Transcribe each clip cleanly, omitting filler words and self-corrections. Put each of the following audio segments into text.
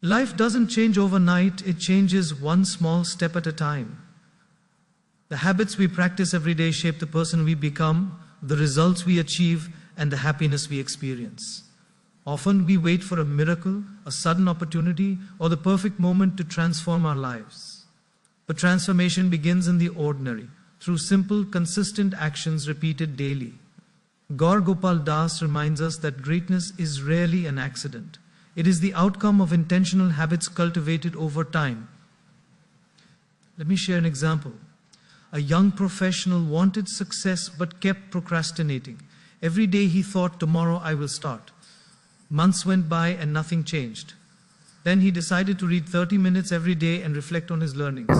Life doesn't change overnight, it changes one small step at a time. The habits we practice every day shape the person we become, the results we achieve, and the happiness we experience. Often we wait for a miracle, a sudden opportunity, or the perfect moment to transform our lives. But transformation begins in the ordinary, through simple, consistent actions repeated daily. Gaur Gopal Das reminds us that greatness is rarely an accident. It is the outcome of intentional habits cultivated over time. Let me share an example. A young professional wanted success but kept procrastinating. Every day he thought, tomorrow I will start. Months went by and nothing changed. Then he decided to read 30 minutes every day and reflect on his learnings.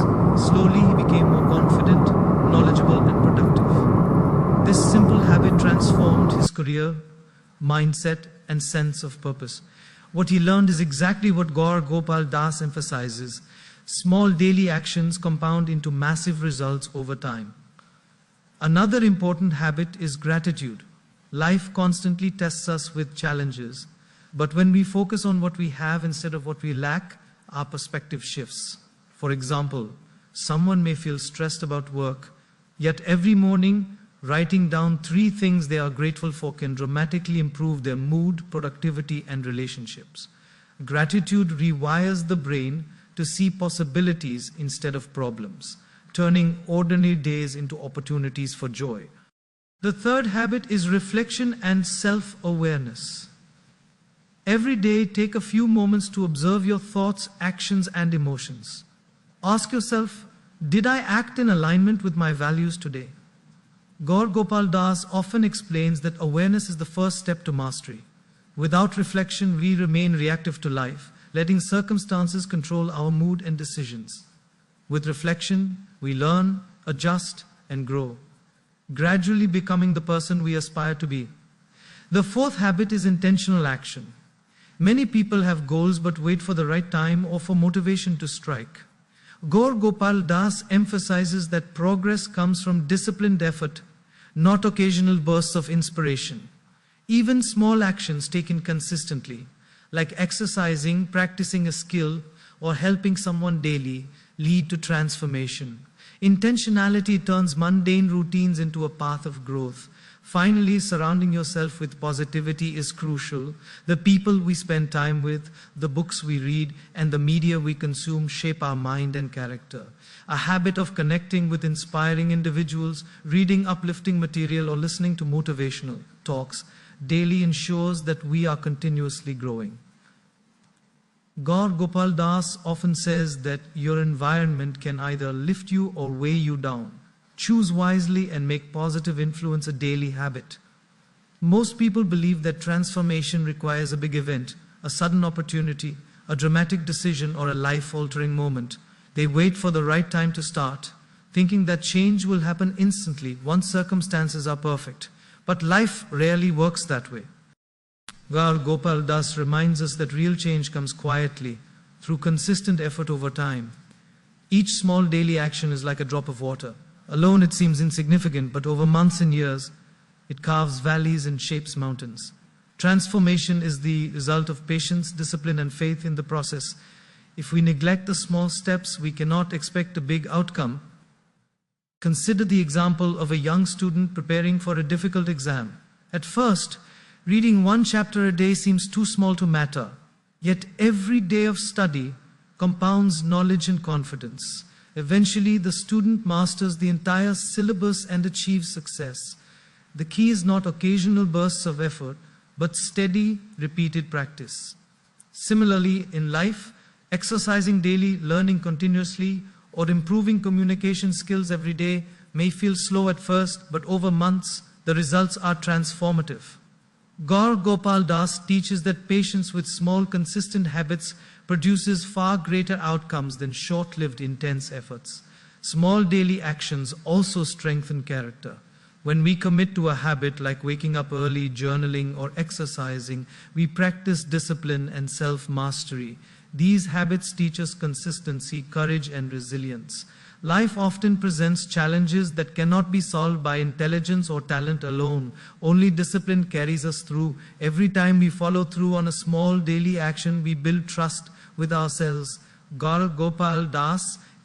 Slowly he became more confident, knowledgeable, and productive. This simple habit transformed his career, mindset, and sense of purpose. What he learned is exactly what Gaur Gopal Das emphasizes. Small daily actions compound into massive results over time. Another important habit is gratitude. Life constantly tests us with challenges, but when we focus on what we have instead of what we lack, our perspective shifts. For example, someone may feel stressed about work, yet every morning writing down 3 things they are grateful for can dramatically improve their mood, productivity, and relationships. Gratitude rewires the brain to see possibilities instead of problems, turning ordinary days into opportunities for joy. The third habit is reflection and self-awareness. Every day, take a few moments to observe your thoughts, actions, and emotions. Ask yourself, did I act in alignment with my values today? Gaur Gopal Das often explains that awareness is the first step to mastery. Without reflection, we remain reactive to life, letting circumstances control our mood and decisions. With reflection, we learn, adjust, and grow, gradually becoming the person we aspire to be. The fourth habit is intentional action. Many people have goals but wait for the right time or for motivation to strike. Gaur Gopal Das emphasizes that progress comes from disciplined effort, not occasional bursts of inspiration. Even small actions taken consistently, like exercising, practicing a skill, or helping someone daily, lead to transformation. Intentionality turns mundane routines into a path of growth. Finally, surrounding yourself with positivity is crucial. The people we spend time with, the books we read, and the media we consume shape our mind and character. A habit of connecting with inspiring individuals, reading uplifting material, or listening to motivational talks daily ensures that we are continuously growing. Gaur Gopal Das often says that your environment can either lift you or weigh you down. Choose wisely and make positive influence a daily habit. Most people believe that transformation requires a big event, a sudden opportunity, a dramatic decision, or a life-altering moment. They wait for the right time to start, thinking that change will happen instantly once circumstances are perfect. But life rarely works that way. Gaur Gopal Das reminds us that real change comes quietly, through consistent effort over time. Each small daily action is like a drop of water. Alone it seems insignificant, but over months and years, it carves valleys and shapes mountains. Transformation is the result of patience, discipline, and faith in the process. If we neglect the small steps, we cannot expect a big outcome. Consider the example of a young student preparing for a difficult exam. At first, reading 1 chapter a day seems too small to matter. Yet every day of study compounds knowledge and confidence. Eventually, the student masters the entire syllabus and achieves success. The key is not occasional bursts of effort, but steady, repeated practice. Similarly, in life, exercising daily, learning continuously, or improving communication skills every day may feel slow at first, but over months, the results are transformative. Gaur Gopal Das teaches that patience with small, consistent habits produces far greater outcomes than short-lived, intense efforts. Small daily actions also strengthen character. When we commit to a habit like waking up early, journaling, or exercising, we practice discipline and self-mastery. These habits teach us consistency, courage, and resilience. Life often presents challenges that cannot be solved by intelligence or talent alone. Only discipline carries us through. Every time we follow through on a small daily action, we build trust with ourselves. Gaur Gopal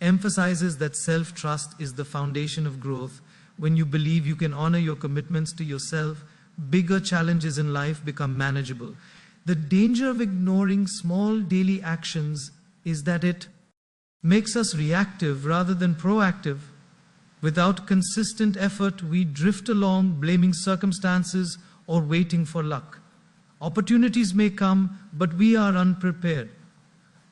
emphasizes that self-trust is the foundation of growth. When you believe you can honor your commitments to yourself, bigger challenges in life become manageable. The danger of ignoring small daily actions is that it makes us reactive rather than proactive. Without consistent effort, we drift along, blaming circumstances or waiting for luck. Opportunities may come, but we are unprepared.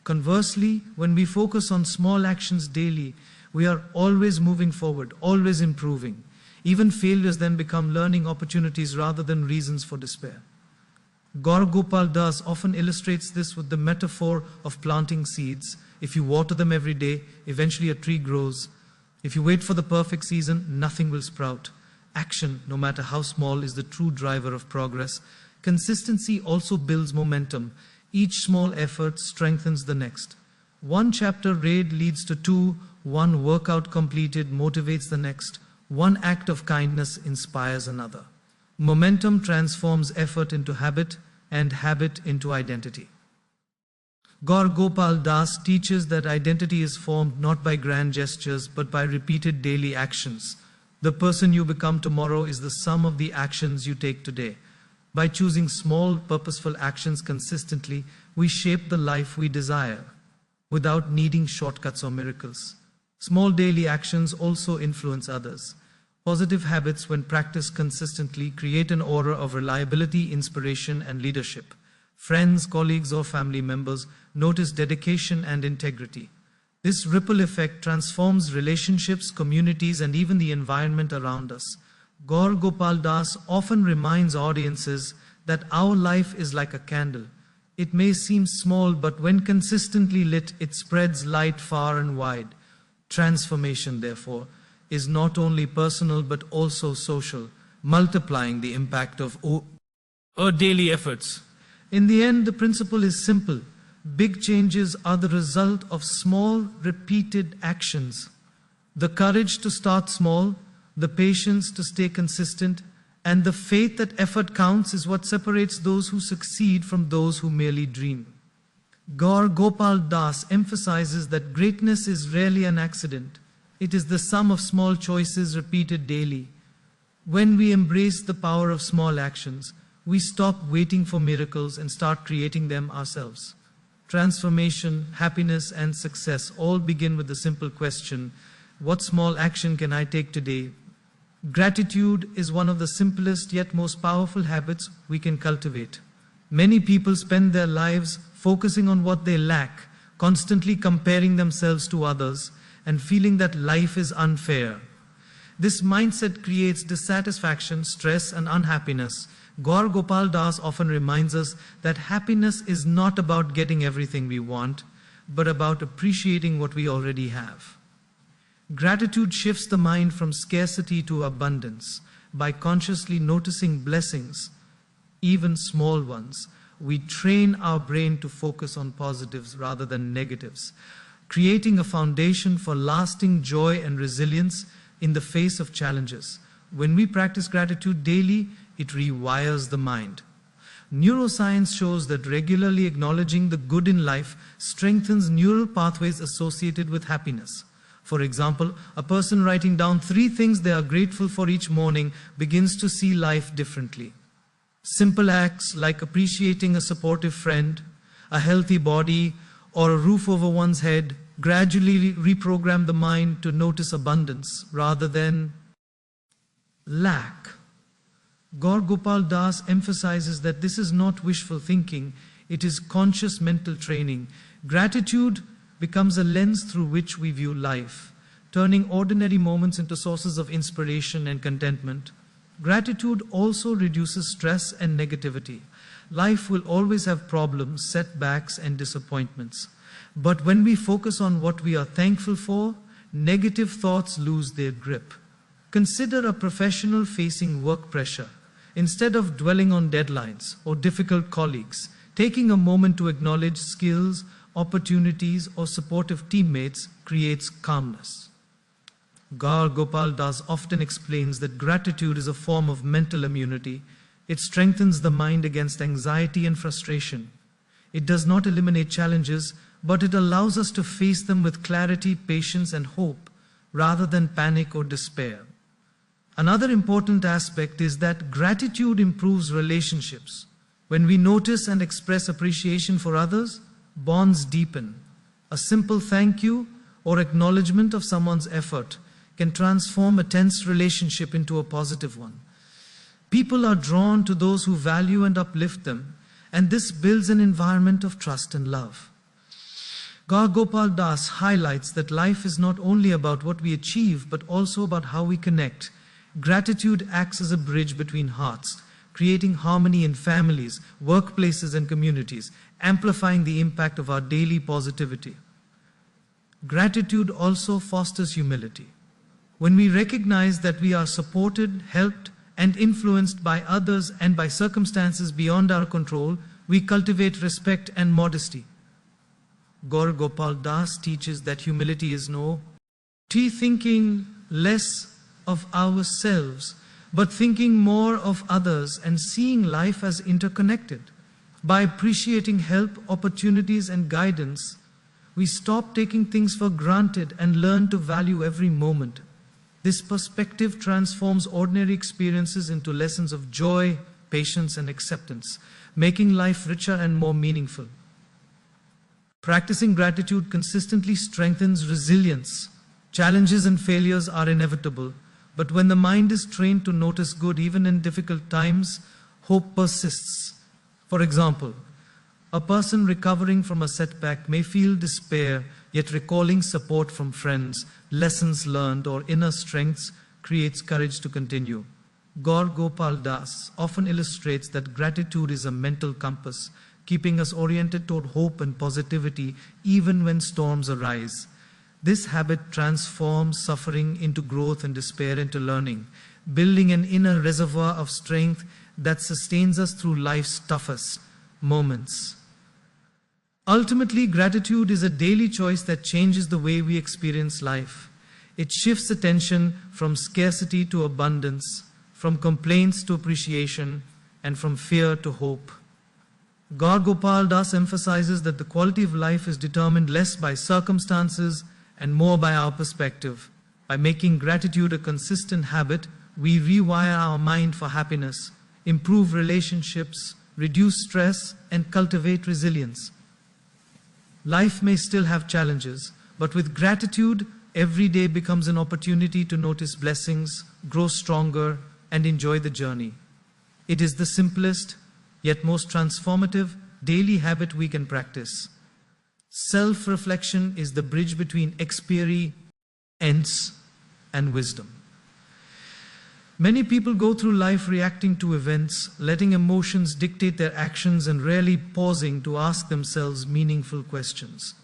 Conversely, when we focus on small actions daily, we are always moving forward, always improving. Even failures then become learning opportunities rather than reasons for despair. Gaur Gopal often illustrates this with the metaphor of planting seeds. If you water them every day, eventually a tree grows. If you wait for the perfect season, nothing will sprout. Action, no matter how small, is the true driver of progress. Consistency also builds momentum. Each small effort strengthens the next. One chapter read leads to two, one workout completed motivates the next, one act of kindness inspires another. Momentum transforms effort into habit and habit into identity. Gaur Gopal teaches that identity is formed not by grand gestures but by repeated daily actions. The person you become tomorrow is the sum of the actions you take today. By choosing small, purposeful actions consistently, we shape the life we desire without needing shortcuts or miracles. Small daily actions also influence others. Positive habits, when practiced consistently, create an aura of reliability, inspiration, and leadership. Friends, colleagues, or family members notice dedication and integrity. This ripple effect transforms relationships, communities, and even the environment around us. Gaur Gopal often reminds audiences that our life is like a candle. It may seem small, but when consistently lit, it spreads light far and wide. Transformation, therefore, is not only personal but also social, multiplying the impact of our daily efforts. In the end, the principle is simple. Big changes are the result of small, repeated actions. The courage to start small, the patience to stay consistent, and the faith that effort counts is what separates those who succeed from those who merely dream. Gaur Gopal emphasizes that greatness is rarely an accident. It is the sum of small choices repeated daily. When we embrace the power of small actions, we stop waiting for miracles and start creating them ourselves. Transformation, happiness, and success all begin with the simple question, what small action can I take today? Gratitude is one of the simplest yet most powerful habits we can cultivate. Many people spend their lives focusing on what they lack, constantly comparing themselves to others, and feeling that life is unfair. This mindset creates dissatisfaction, stress, and unhappiness. Gaur Gopal often reminds us that happiness is not about getting everything we want, but about appreciating what we already have. Gratitude shifts the mind from scarcity to abundance. By consciously noticing blessings, even small ones, we train our brain to focus on positives rather than negatives, creating a foundation for lasting joy and resilience in the face of challenges. When we practice gratitude daily, it rewires the mind. Neuroscience shows that regularly acknowledging the good in life strengthens neural pathways associated with happiness. For example, a person writing down 3 things they are grateful for each morning begins to see life differently. Simple acts like appreciating a supportive friend, a healthy body, or a roof over one's head gradually reprogram the mind to notice abundance rather than lack. Gaur Gopal emphasizes that this is not wishful thinking, it is conscious mental training. Gratitude becomes a lens through which we view life, turning ordinary moments into sources of inspiration and contentment. Gratitude also reduces stress and negativity. Life will always have problems, setbacks, and disappointments. But when we focus on what we are thankful for, negative thoughts lose their grip. Consider a professional facing work pressure. Instead of dwelling on deadlines or difficult colleagues, taking a moment to acknowledge skills, opportunities, or supportive teammates creates calmness. Gaur Gopal Das often explains that gratitude is a form of mental immunity. It strengthens the mind against anxiety and frustration. It does not eliminate challenges, but it allows us to face them with clarity, patience, and hope, rather than panic or despair. Another important aspect is that gratitude improves relationships. When we notice and express appreciation for others, bonds deepen. A simple thank you or acknowledgement of someone's effort can transform a tense relationship into a positive one. People are drawn to those who value and uplift them, and this builds an environment of trust and love. Gaur Gopal Das highlights that life is not only about what we achieve, but also about how we connect. Gratitude acts as a bridge between hearts, creating harmony in families, workplaces, and communities, amplifying the impact of our daily positivity. Gratitude also fosters humility. When we recognize that we are supported, helped, and influenced by others and by circumstances beyond our control, we cultivate respect and modesty. Gaur Gopal Das teaches that humility is no thinking less of ourselves, but thinking more of others and seeing life as interconnected. By appreciating help, opportunities, and guidance, we stop taking things for granted and learn to value every moment. This perspective transforms ordinary experiences into lessons of joy, patience, and acceptance, making life richer and more meaningful. Practicing gratitude consistently strengthens resilience. Challenges and failures are inevitable, but when the mind is trained to notice good even in difficult times, hope persists. For example, a person recovering from a setback may feel despair, yet recalling support from friends, lessons learned, or inner strengths creates courage to continue. Gaur Gopal Das often illustrates that gratitude is a mental compass, keeping us oriented toward hope and positivity even when storms arise. This habit transforms suffering into growth and despair into learning, building an inner reservoir of strength that sustains us through life's toughest moments. Ultimately, gratitude is a daily choice that changes the way we experience life. It shifts attention from scarcity to abundance, from complaints to appreciation, and from fear to hope. Gaur Gopal Das emphasizes that the quality of life is determined less by circumstances and more by our perspective. By making gratitude a consistent habit, we rewire our mind for happiness, improve relationships, reduce stress, and cultivate resilience. Life may still have challenges, but with gratitude, every day becomes an opportunity to notice blessings, grow stronger, and enjoy the journey. It is the simplest, yet most transformative daily habit we can practice. Self-reflection is the bridge between experience and wisdom. Many people go through life reacting to events, letting emotions dictate their actions and rarely pausing to ask themselves meaningful questions.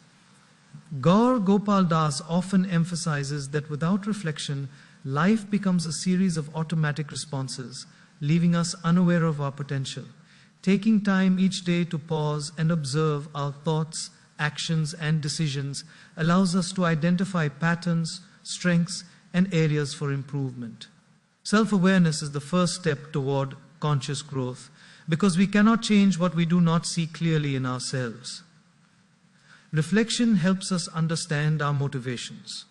Gaur Gopal Das often emphasizes that without reflection, life becomes a series of automatic responses, leaving us unaware of our potential. Taking time each day to pause and observe our thoughts, actions, and decisions allows us to identify patterns, strengths, and areas for improvement. Self-awareness is the first step toward conscious growth, because we cannot change what we do not see clearly in ourselves. Reflection helps us understand our motivations.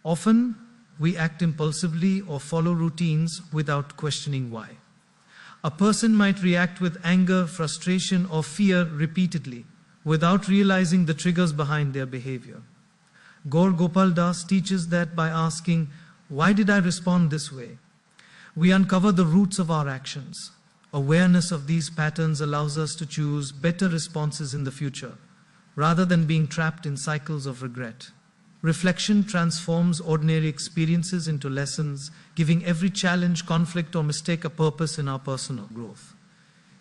Often, we act impulsively or follow routines without questioning why. A person might react with anger, frustration, or fear repeatedly, without realizing the triggers behind their behavior. Gaur Gopal Das teaches that by asking, "Why did I respond this way?" we uncover the roots of our actions. Awareness of these patterns allows us to choose better responses in the future, rather than being trapped in cycles of regret. Reflection transforms ordinary experiences into lessons, giving every challenge, conflict, or mistake a purpose in our personal growth.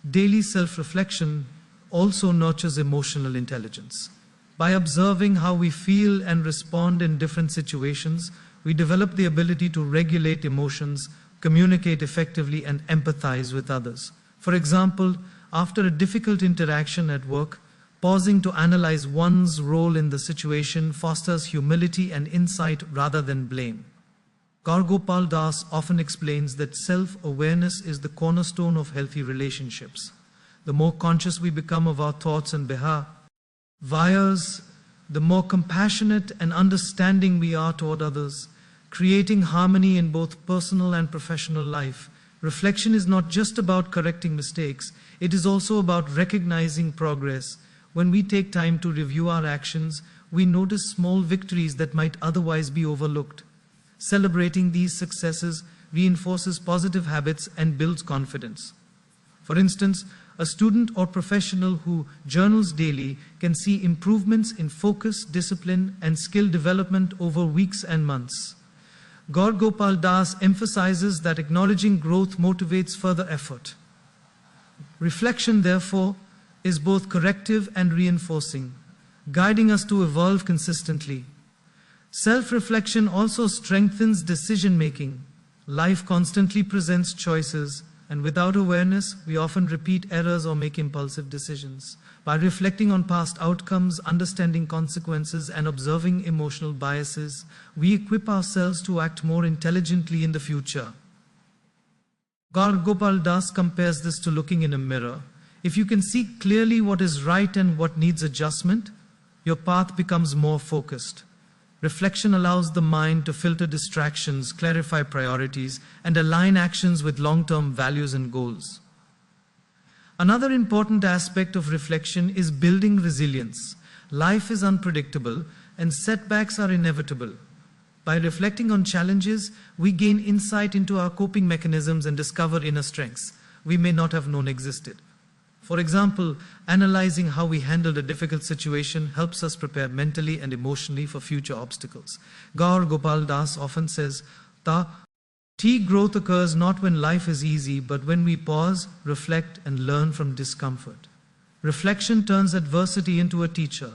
Daily self-reflection also nurtures emotional intelligence. By observing how we feel and respond in different situations, we develop the ability to regulate emotions, communicate effectively, and empathize with others. For example, after a difficult interaction at work, pausing to analyze one's role in the situation fosters humility and insight rather than blame. Gaur Gopal Das often explains that self-awareness is the cornerstone of healthy relationships. The more conscious we become of our thoughts and behaviors, the more compassionate and understanding we are toward others, creating harmony in both personal and professional life. Reflection is not just about correcting mistakes, it is also about recognizing progress. When we take time to review our actions, we notice small victories that might otherwise be overlooked. Celebrating these successes reinforces positive habits and builds confidence. For instance, a student or professional who journals daily can see improvements in focus, discipline, and skill development over weeks and months. Gaur Gopal Das emphasizes that acknowledging growth motivates further effort. Reflection, therefore, is both corrective and reinforcing, guiding us to evolve consistently. Self-reflection also strengthens decision-making. Life constantly presents choices, and without awareness, we often repeat errors or make impulsive decisions. By reflecting on past outcomes, understanding consequences, and observing emotional biases, we equip ourselves to act more intelligently in the future. Gaur Gopal Das compares this to looking in a mirror. If you can see clearly what is right and what needs adjustment, your path becomes more focused. Reflection allows the mind to filter distractions, clarify priorities, and align actions with long-term values and goals. Another important aspect of reflection is building resilience. Life is unpredictable, and setbacks are inevitable. By reflecting on challenges, we gain insight into our coping mechanisms and discover inner strengths we may not have known existed. For example, analyzing how we handled a difficult situation helps us prepare mentally and emotionally for future obstacles. Gaur Gopal Das often says, growth occurs not when life is easy, but when we pause, reflect, and learn from discomfort. Reflection turns adversity into a teacher,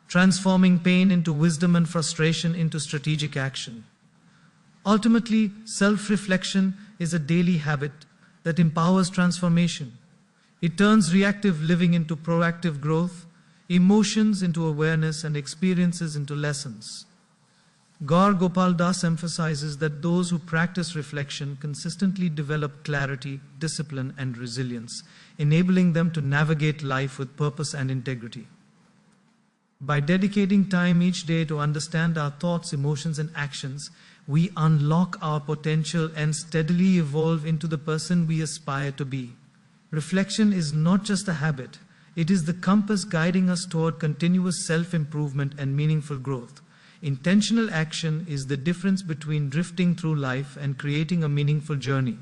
transforming pain into wisdom and frustration into strategic action. Ultimately, self-reflection is a daily habit that empowers transformation. It turns reactive living into proactive growth, emotions into awareness, and experiences into lessons. Gaur Gopal Das emphasizes that those who practice reflection consistently develop clarity, discipline, and resilience, enabling them to navigate life with purpose and integrity. By dedicating time each day to understand our thoughts, emotions, and actions, we unlock our potential and steadily evolve into the person we aspire to be. Reflection is not just a habit, it is the compass guiding us toward continuous self-improvement and meaningful growth. Intentional action is the difference between drifting through life and creating a meaningful journey.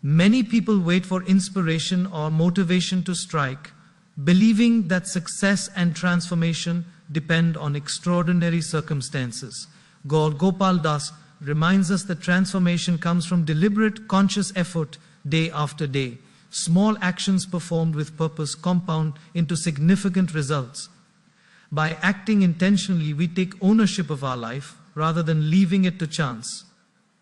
Many people wait for inspiration or motivation to strike, believing that success and transformation depend on extraordinary circumstances. Gaur Gopal Das reminds us that transformation comes from deliberate, conscious effort day after day. Small actions performed with purpose compound into significant results. By acting intentionally, we take ownership of our life rather than leaving it to chance.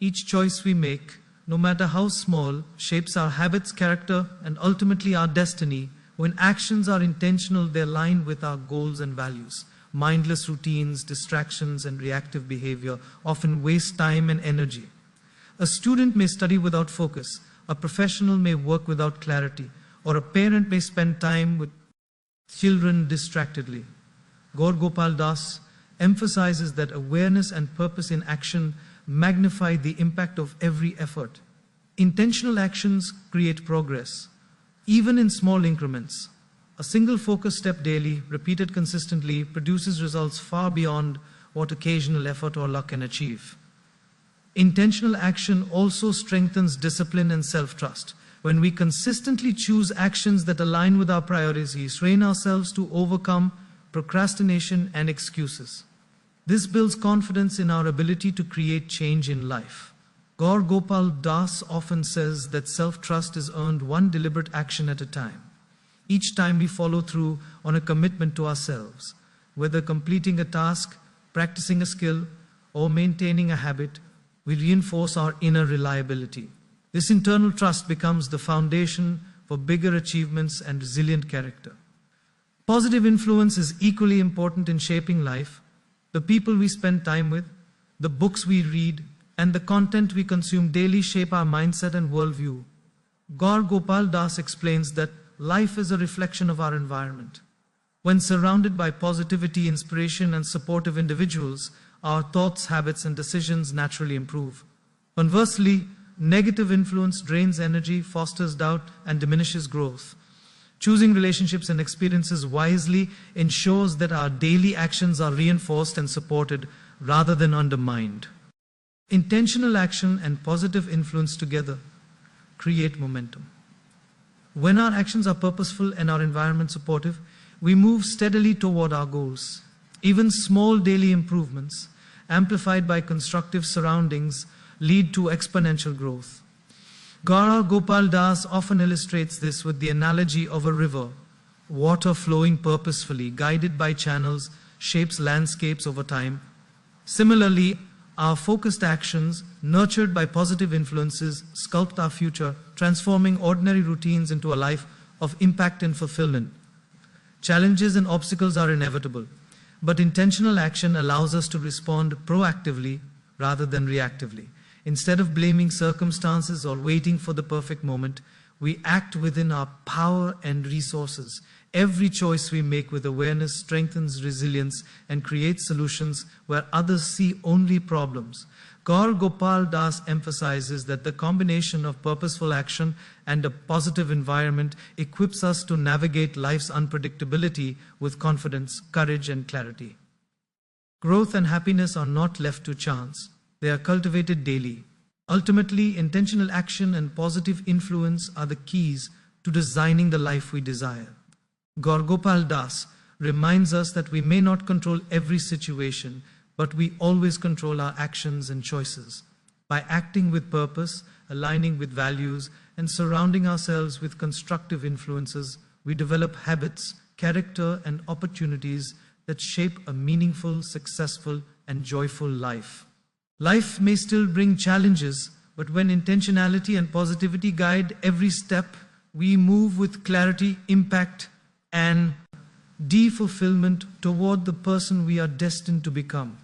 Each choice we make, no matter how small, shapes our habits, character, and ultimately our destiny. When actions are intentional, they align with our goals and values. Mindless routines, distractions, and reactive behavior often waste time and energy. A student may study without focus, a professional may work without clarity, or a parent may spend time with children distractedly. Gaur Gopal Das emphasizes that awareness and purpose in action magnify the impact of every effort. Intentional actions create progress, even in small increments. A single focused step daily, repeated consistently, produces results far beyond what occasional effort or luck can achieve. Intentional action also strengthens discipline and self-trust. When we consistently choose actions that align with our priorities, train ourselves to overcome procrastination and excuses. This builds confidence in our ability to create change in life. Gaur Gopal Das often says that self-trust is earned one deliberate action at a time. Each time we follow through on a commitment to ourselves, whether completing a task, practicing a skill, or maintaining a habit, we reinforce our inner reliability. This internal trust becomes the foundation for bigger achievements and resilient character. Positive influence is equally important in shaping life. The people we spend time with, the books we read, and the content we consume daily shape our mindset and worldview. Gaur Gopal Das explains that life is a reflection of our environment. When surrounded by positivity, inspiration, and supportive individuals, our thoughts, habits, and decisions naturally improve. Conversely, negative influence drains energy, fosters doubt, and diminishes growth. Choosing relationships and experiences wisely ensures that our daily actions are reinforced and supported rather than undermined. Intentional action and positive influence together create momentum. When our actions are purposeful and our environment supportive, we move steadily toward our goals. Even small daily improvements, amplified by constructive surroundings, lead to exponential growth. Gaur Gopal Das often illustrates this with the analogy of a river. Water flowing purposefully, guided by channels, shapes landscapes over time. Similarly, our focused actions, nurtured by positive influences, sculpt our future, transforming ordinary routines into a life of impact and fulfillment. Challenges and obstacles are inevitable, but intentional action allows us to respond proactively rather than reactively. Instead of blaming circumstances or waiting for the perfect moment, we act within our power and resources. Every choice we make with awareness strengthens resilience and creates solutions where others see only problems. Gaur Gopal Das emphasizes that the combination of purposeful action and a positive environment equips us to navigate life's unpredictability with confidence, courage, and clarity. Growth and happiness are not left to chance. They are cultivated daily. Ultimately, intentional action and positive influence are the keys to designing the life we desire. Gaur Gopal Das reminds us that we may not control every situation, but we always control our actions and choices. By acting with purpose, aligning with values, and surrounding ourselves with constructive influences, we develop habits, character, and opportunities that shape a meaningful, successful, and joyful life. Life may still bring challenges, but when intentionality and positivity guide every step, we move with clarity, impact, and fulfillment toward the person we are destined to become.